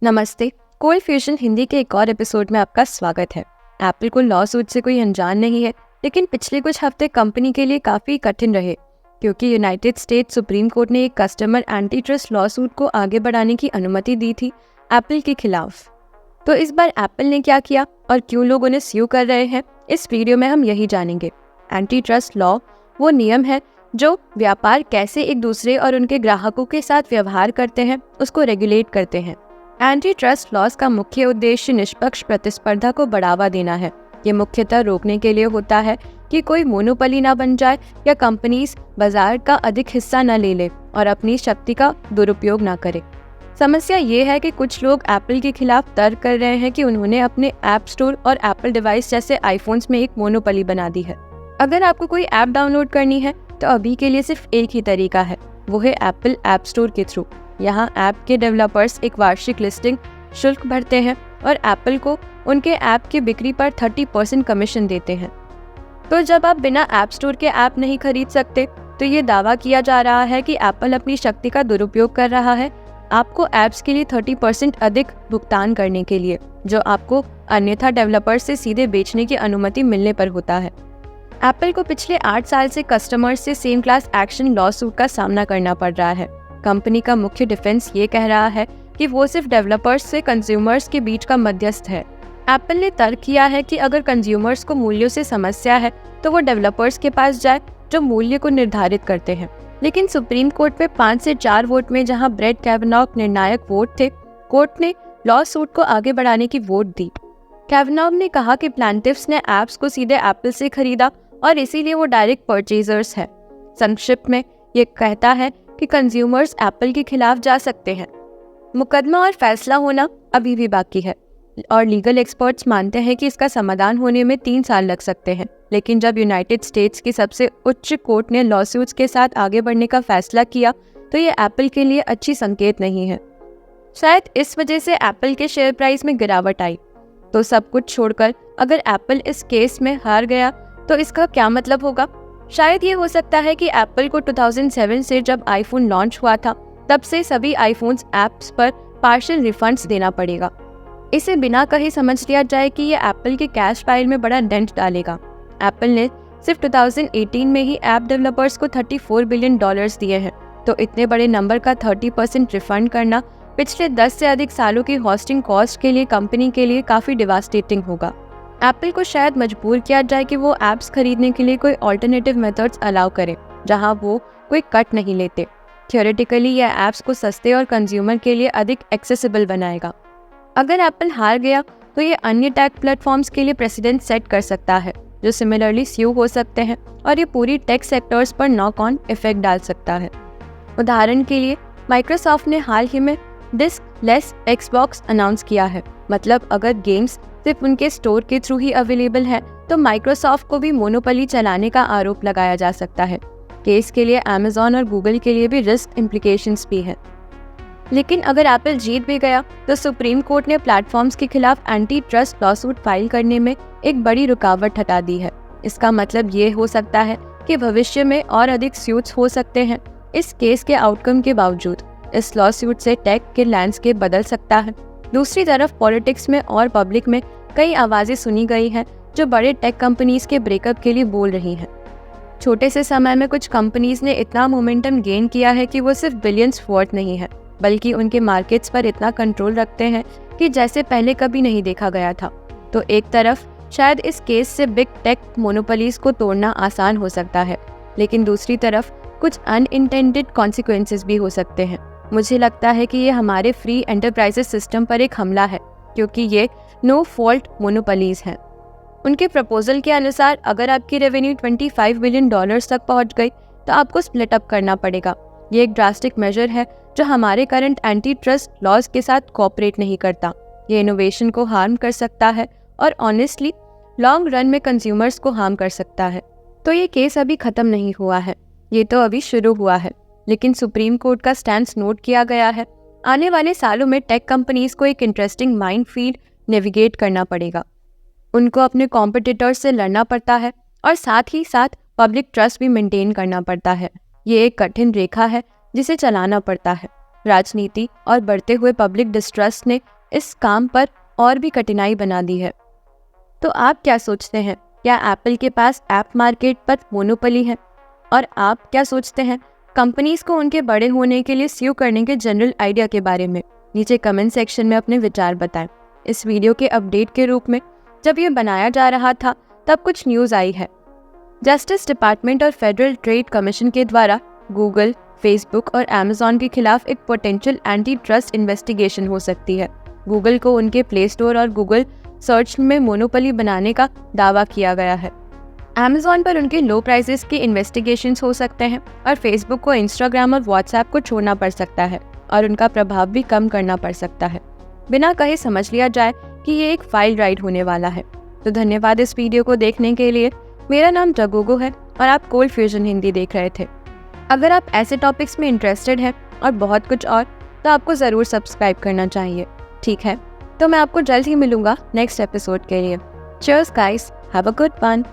नमस्ते। Cold fusion Hindi के एक और एपिसोड में आपका स्वागत है। एप्पल को लॉ सूट से कोई अनजान नहीं है, लेकिन पिछले कुछ हफ्ते कंपनी के लिए काफी कठिन रहे, क्योंकि यूनाइटेड स्टेट्स सुप्रीम कोर्ट ने एक customer anti trust law suit को आगे बढ़ाने की अनुमति दी थी एप्पल के खिलाफ। तो इस बार एप्पल ने क्या किया और क्यों लोग उन्हें स्यू कर रहे हैं, इस वीडियो में हम यही जानेंगे। एंटी ट्रस्ट लॉ वो नियम है जो व्यापार कैसे एक दूसरे और उनके ग्राहकों के साथ व्यवहार करते हैं उसको रेगुलेट करते हैं। एंटी ट्रस्ट लॉज का मुख्य उद्देश्य निष्पक्ष प्रतिस्पर्धा को बढ़ावा देना है। ये मुख्यतः रोकने के लिए होता है कि कोई मोनोपोली ना बन जाए या कंपनीज बाजार का अधिक हिस्सा न ले ले और अपनी शक्ति का दुरुपयोग ना करे। समस्या ये है कि कुछ लोग एप्पल के खिलाफ तर्क कर रहे हैं कि उन्होंने अपने ऐप स्टोर और एप्पल डिवाइस जैसे आईफोन्स में एक मोनोपोली बना दी है। अगर आपको कोई ऐप डाउनलोड करनी है तो अभी के लिए सिर्फ एक ही तरीका है, वो है एप्पल ऐप स्टोर के थ्रू। यहाँ ऐप के डेवलपर्स एक वार्षिक लिस्टिंग शुल्क भरते हैं और एप्पल को उनके ऐप की बिक्री पर 30% कमीशन देते हैं। तो जब आप बिना ऐप स्टोर के ऐप नहीं खरीद सकते, तो ये दावा किया जा रहा है कि एप्पल अपनी शक्ति का दुरुपयोग कर रहा है आपको ऐप्स के लिए 30% अधिक भुगतान करने के लिए, जो आपको अन्यथा डेवलपर्स से सीधे बेचने की अनुमति मिलने पर होता है। एप्पल को पिछले 8 साल से कस्टमर्स से same class action law suit का सामना करना पड़ रहा है। कंपनी का मुख्य डिफेंस ये कह रहा है कि वो सिर्फ डेवलपर्स से कंज्यूमर्स के बीच का मध्यस्थ है। एप्पल ने तर्क किया है कि अगर कंज्यूमर्स को मूल्यों से समस्या है तो वो डेवलपर्स के पास जाए जो मूल्य को निर्धारित करते हैं। लेकिन सुप्रीम कोर्ट में 5 से 4 वोट में जहां ब्रेट कैवेनॉग निर्णायक वोट थे, कोर्ट ने लॉ सूट को आगे बढ़ाने की वोट दी। कैवेनॉग ने कहा कि प्लांटिफ्स ने ऐप्स को सीधे एप्पल से खरीदा और इसीलिए वो डायरेक्ट परचेजर्स है। संक्षिप्त में ये कहता है कि कंज्यूमर्स एप्पल के खिलाफ जा सकते हैं। मुकदमा और फैसला होना अभी भी बाकी है और लीगल एक्सपर्ट्स मानते हैं कि इसका समाधान होने में 3 साल लग सकते हैं। लेकिन जब यूनाइटेड स्टेट्स की सबसे उच्च कोर्ट ने लॉसूट्स के साथ आगे बढ़ने का फैसला किया, तो ये एप्पल के लिए अच्छी संकेत नहीं है। शायद इस वजह से एप्पल के शेयर प्राइस में गिरावट आई। तो सब कुछ छोड़कर अगर एप्पल इस केस में हार गया तो इसका क्या मतलब होगा? शायद ये हो सकता है कि एप्पल को 2007 से जब आईफोन लॉन्च हुआ था, तब से सभी आईफोन्स ऐप्स पर पार्शियल रिफंड्स देना पड़ेगा। इसे बिना कहे समझ लिया जाए कि ये एप्पल के कैश फाइल में बड़ा डेंट डालेगा। एप्पल ने सिर्फ 2018 में ही ऐप डेवलपर्स को $34 बिलियन दिए हैं, तो इतने बड़े नंबर का 30% रिफंड करना पिछले 10 से अधिक सालों की होस्टिंग कॉस्ट के लिए कंपनी के लिए काफ़ी डिवास्टेटिंग होगा। एप्पल को शायद मजबूर किया जाए कि वो ऐप्स खरीदने के लिए कोई ऑल्टरनेटिव मेथड्स अलाउ करे, जहां वो कोई कट नहीं लेते। थियोरेटिकली यह ऐप्स को सस्ते और कंज्यूमर के लिए अधिक एक्सेसिबल बनाएगा। अगर एप्पल हार गया तो ये अन्य टेक प्लेटफॉर्म्स के लिए प्रेसिडेंट सेट कर सकता है, जो सिमिलरली स्यू हो सकते हैं, और ये पूरी टेक सेक्टर्स पर नॉक ऑन इफेक्ट डाल सकता है। उदाहरण के लिए माइक्रोसॉफ्ट ने हाल ही में डिस्क लेस एक्सबॉक्स अनाउंस किया है। मतलब अगर गेम्स सिर्फ उनके स्टोर के थ्रू ही अवेलेबल है तो माइक्रोसॉफ्ट को भी मोनोपोली चलाने का आरोप लगाया जा सकता है। केस के लिए अमेज़न और गूगल के लिए भी रिस्क इम्प्लीकेशंस भी हैं। लेकिन अगर एप्पल जीत भी गया तो सुप्रीम कोर्ट ने प्लेटफॉर्म्स के खिलाफ एंटी ट्रस्ट लॉसूट फाइल करने में एक बड़ी रुकावट हटा दी है। इसका मतलब ये हो सकता है कि भविष्य में और अधिक सूट्स हो सकते हैं। इस केस के आउटकम के बावजूद इस लॉसूट से टेक के लैंडस्केप बदल सकता है। दूसरी तरफ पॉलिटिक्स में और पब्लिक में कई आवाजें सुनी गई हैं जो बड़े टेक कंपनीज के ब्रेकअप के लिए बोल रही हैं। छोटे से समय में कुछ कंपनीज ने इतना मोमेंटम गेन किया है कि वो सिर्फ बिलियंस वर्थ नहीं है, बल्कि उनके मार्केट्स पर इतना कंट्रोल रखते हैं कि जैसे पहले कभी नहीं देखा गया था। तो एक तरफ शायद इस केस से बिग टेक मोनोपोलीज को तोड़ना आसान हो सकता है, लेकिन दूसरी तरफ कुछ अनइंटेंडेड कॉन्सिक्वेंसेस भी हो सकते हैं। मुझे लगता है कि ये हमारे फ्री एंटरप्राइजेस सिस्टम पर एक हमला है, क्योंकि ये नो फॉल्ट मोनोपोलीज हैं। उनके प्रपोजल के अनुसार अगर आपकी रेवेन्यू $25 बिलियन तक पहुंच गई तो आपको स्प्लिट अप करना पड़ेगा। ये एक ड्रास्टिक मेजर है जो हमारे करंट एंटी ट्रस्ट लॉज के साथ कोऑपरेट नहीं करता। ये इनोवेशन को हार्म कर सकता है और ऑनेस्टली लॉन्ग रन में कंज्यूमर्स को हार्म कर सकता है। तो ये केस अभी खत्म नहीं हुआ है, ये तो अभी शुरू हुआ है। लेकिन सुप्रीम कोर्ट का स्टैंड नोट किया गया है। आने वाले सालों में टेक कंपनीज को एक इंटरेस्टिंग माइनफील्ड नेविगेट करना पड़ेगा। उनको अपने कॉम्पिटिटर्स से लड़ना पड़ता है और साथ ही साथ पब्लिक ट्रस्ट भी मेंटेन करना पड़ता है। ये एक कठिन रेखा है जिसे चलाना पड़ता है। राजनीति और बढ़ते हुए पब्लिक डिस्ट्रस्ट ने इस काम पर और भी कठिनाई बना दी है। तो आप क्या सोचते हैं, क्या एप्पल के पास ऐप मार्केट पर मोनोपोली है? और आप क्या सोचते हैं कंपनीज को उनके बड़े होने के लिए स्यू करने के जनरल आइडिया के बारे में? नीचे कमेंट सेक्शन में अपने विचार बताएं। इस वीडियो के अपडेट के रूप में जब ये बनाया जा रहा था तब कुछ न्यूज़ आई है। जस्टिस डिपार्टमेंट और फेडरल ट्रेड कमीशन के द्वारा गूगल, फेसबुक और अमेजॉन के खिलाफ एक पोटेंशियल एंटी ट्रस्ट इन्वेस्टिगेशन हो सकती है। गूगल को उनके प्ले स्टोर और गूगल सर्च में मोनोपोली बनाने का दावा किया गया है। अमेजॉन पर उनके लो प्राइसेस के इन्वेस्टिगेशंस हो सकते हैं और फेसबुक को इंस्टाग्राम और व्हाट्सएप को छोड़ना पड़ सकता है और उनका प्रभाव भी कम करना पड़ सकता है। बिना कहे समझ लिया जाए कि ये एक फाइल राइड होने वाला है। तो धन्यवाद इस वीडियो को देखने के लिए। मेरा नाम जगोगो है और आप कोल्ड फ्यूजन हिंदी देख रहे थे। अगर आप ऐसे टॉपिक्स में इंटरेस्टेड हैं और बहुत कुछ और, तो आपको ज़रूर सब्सक्राइब करना चाहिए। ठीक है, तो मैं आपको जल्द ही मिलूंगा नेक्स्ट एपिसोड के लिए। Cheers guys, have a good one.